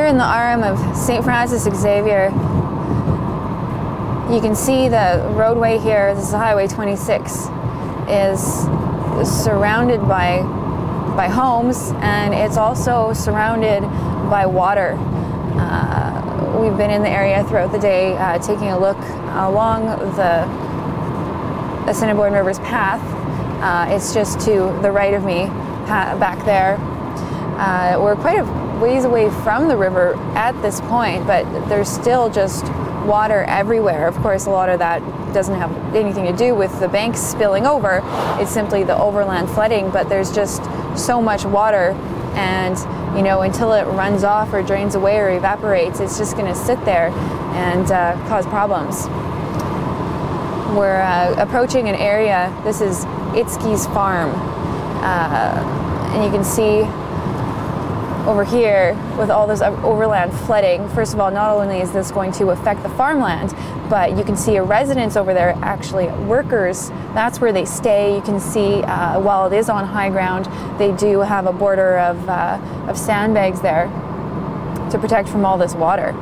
Here in the arm of St. Francis Xavier, you can see the roadway here, this is Highway 26, is surrounded by homes, and it's also surrounded by water. We've been in the area throughout the day taking a look along the Assiniboine River's path. It's just to the right of me, back there. We're quite a ways away from the river at this point, but there's still just water everywhere. Of course, a lot of that doesn't have anything to do with the banks spilling over. It's simply the overland flooding, but there's just so much water, and you know, until it runs off or drains away or evaporates, it's just going to sit there and cause problems. We're approaching an area, this is Itzke's farm, and you can see over here with all this overland flooding. First of all, not only is this going to affect the farmland, but you can see a residence over there, actually workers, that's where they stay. You can see while it is on high ground, they do have a border of sandbags there to protect from all this water.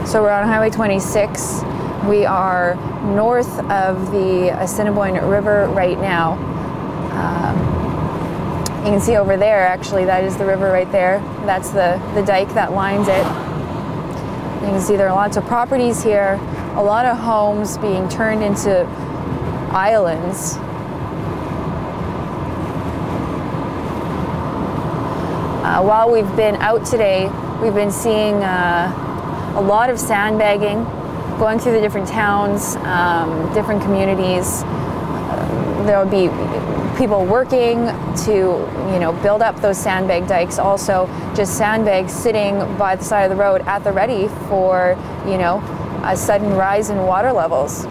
So we're on Highway 26. We are north of the Assiniboine River right now. You can see over there, actually, that is the river right there. That's the dike that lines it. You can see there are lots of properties here, a lot of homes being turned into islands. While we've been out today, we've been seeing a lot of sandbagging, going through the different towns, different communities. There will be people working to, you know, build up those sandbag dikes. Also, just sandbags sitting by the side of the road at the ready for, you know, a sudden rise in water levels.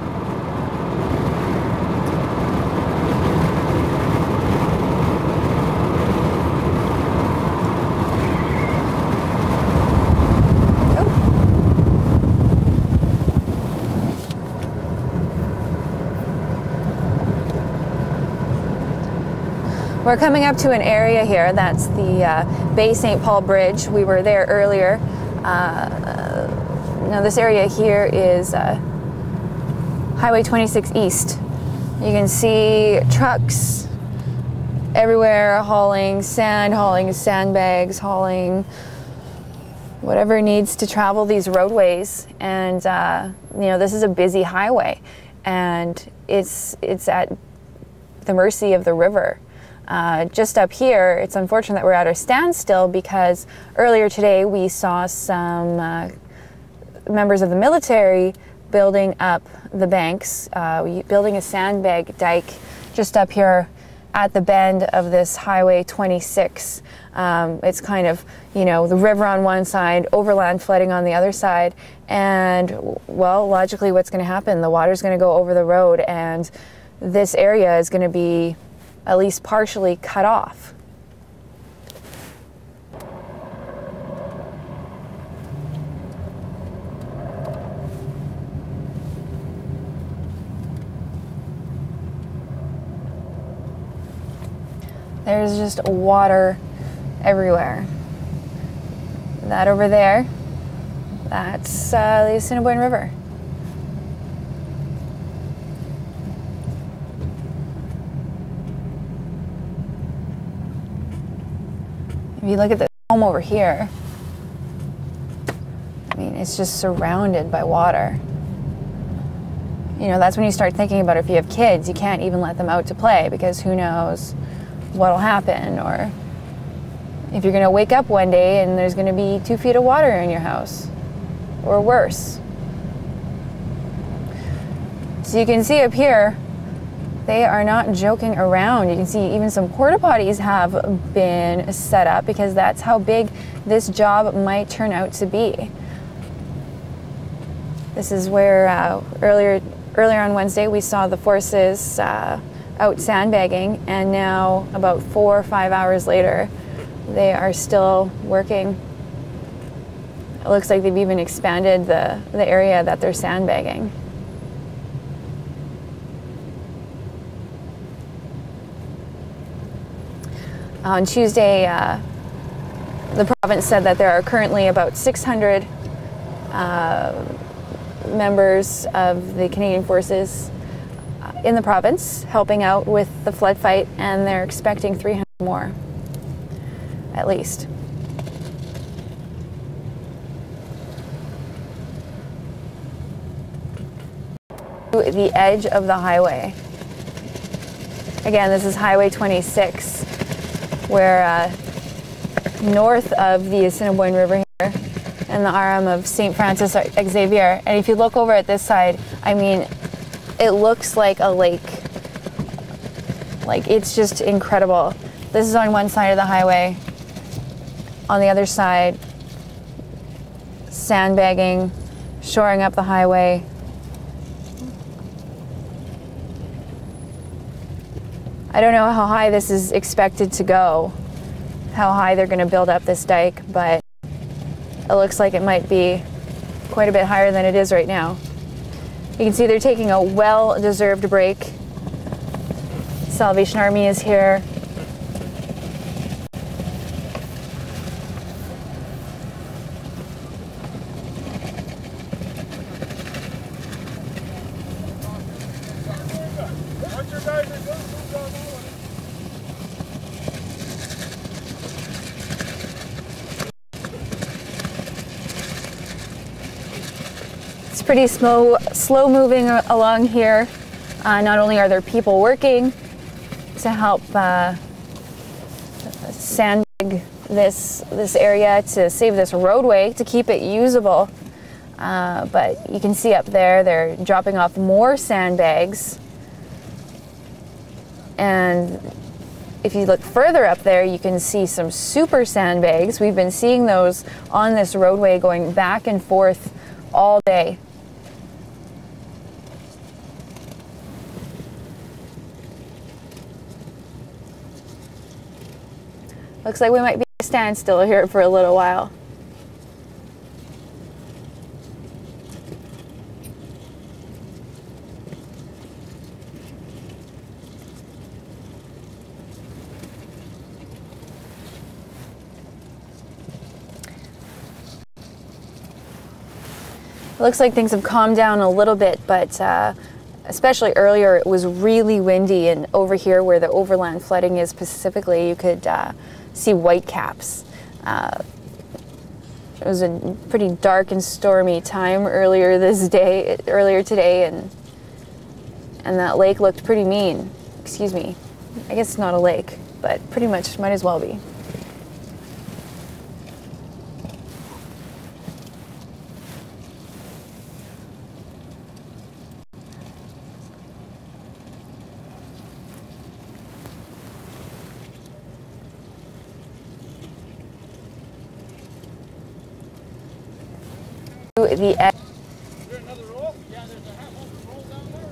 We're coming up to an area here, that's the Bay St. Paul Bridge. We were there earlier. Now this area here is Highway 26 East. You can see trucks everywhere hauling sand, hauling sandbags, hauling whatever needs to travel these roadways. And you know, this is a busy highway, and it's at the mercy of the river. Just up here, it's unfortunate that we're at a standstill because earlier today we saw some members of the military building up the banks, building a sandbag dike just up here at the bend of this Highway 26. It's kind of, you know, the river on one side, overland flooding on the other side, and well, logically what's going to happen? The water's going to go over the road, and this area is going to be at least partially cut off. There's just water everywhere. That over there, that's the Assiniboine River. If you look at the home over here, I mean, it's just surrounded by water. You know, that's when you start thinking about if you have kids, you can't even let them out to play because who knows what'll happen, or if you're gonna wake up one day and there's gonna be 2 feet of water in your house, or worse. So you can see up here, they are not joking around. You can see even some porta potties have been set up because that's how big this job might turn out to be. This is where earlier on Wednesday we saw the forces out sandbagging, and now about 4 or 5 hours later they are still working. It looks like they've even expanded the area that they're sandbagging. On Tuesday, The province said that there are currently about 600 members of the Canadian Forces in the province helping out with the flood fight, and they're expecting 300 more, at least. The edge of the highway. Again, this is Highway 26. We're north of the Assiniboine River here and the arm of St. Francis Xavier. And if you look over at this side, I mean, it looks like a lake. Like, it's just incredible. This is on one side of the highway. On the other side, sandbagging, shoring up the highway. I don't know how high this is expected to go, how high they're going to build up this dike, but it looks like it might be quite a bit higher than it is right now. You can see they're taking a well-deserved break. Salvation Army is here. It's pretty slow moving along here. Not only are there people working to help sandbag this area to save this roadway, to keep it usable, but you can see up there they're dropping off more sandbags. And if you look further up there, you can see some super sandbags. We've been seeing those on this roadway going back and forth all day. Looks like we might be at a standstill here for a little while. It looks like things have calmed down a little bit, but especially earlier it was really windy, and over here where the overland flooding is specifically, you could see white caps. It was a pretty dark and stormy time earlier today, and that lake looked pretty mean. Excuse me. I guess it's not a lake, but pretty much might as well be. The edge. Is there another roll? Yeah, there's a half open roll down there.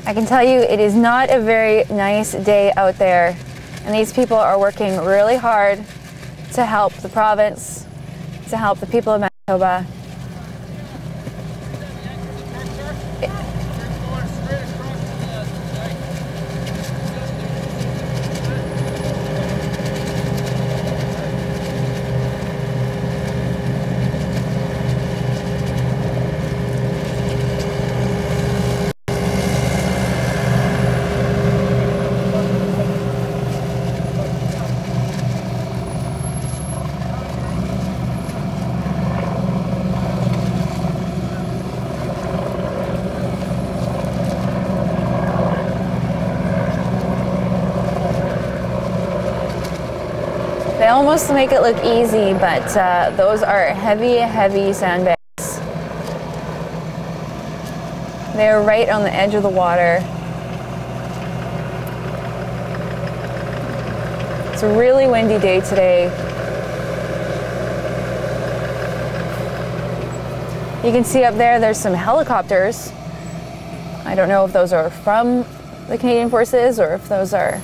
I can tell you it is not a very nice day out there, and these people are working really hard to help the province, to help the people of Manitoba. They almost make it look easy, but those are heavy, heavy sandbags. They're right on the edge of the water. It's a really windy day today. You can see up there, there's some helicopters. I don't know if those are from the Canadian Forces or if those are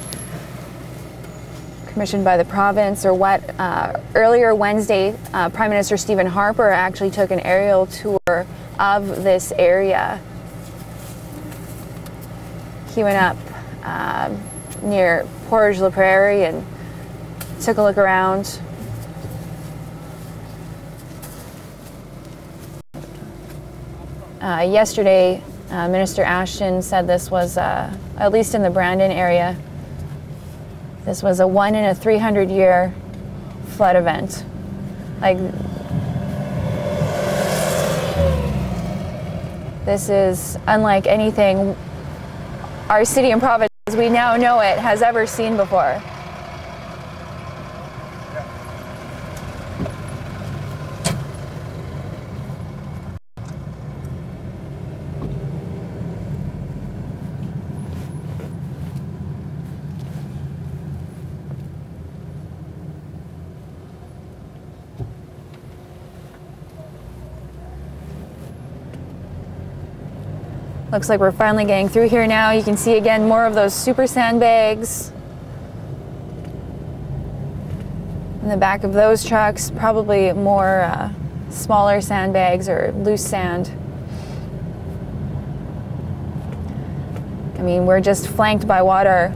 commissioned by the province or what. Earlier Wednesday, Prime Minister Stephen Harper actually took an aerial tour of this area. He went up near Portage-la-Prairie and took a look around. Yesterday, Minister Ashton said this was, at least in the Brandon area, this was a 1 in a 300-year flood event. Like, this is unlike anything our city and province, as we now know it, has ever seen before. Looks like we're finally getting through here now. You can see again more of those super sandbags. In the back of those trucks, probably more smaller sandbags or loose sand. I mean, we're just flanked by water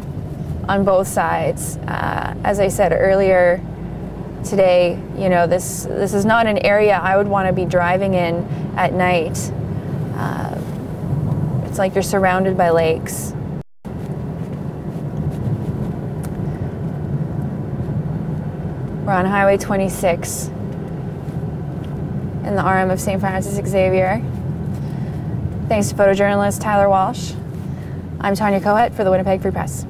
on both sides. As I said earlier today, you know, this is not an area I would want to be driving in at night. It's like you're surrounded by lakes. We're on Highway 26 in the RM of St. Francis Xavier. Thanks to photojournalist Tyler Walsh. I'm Tanya Cohet for the Winnipeg Free Press.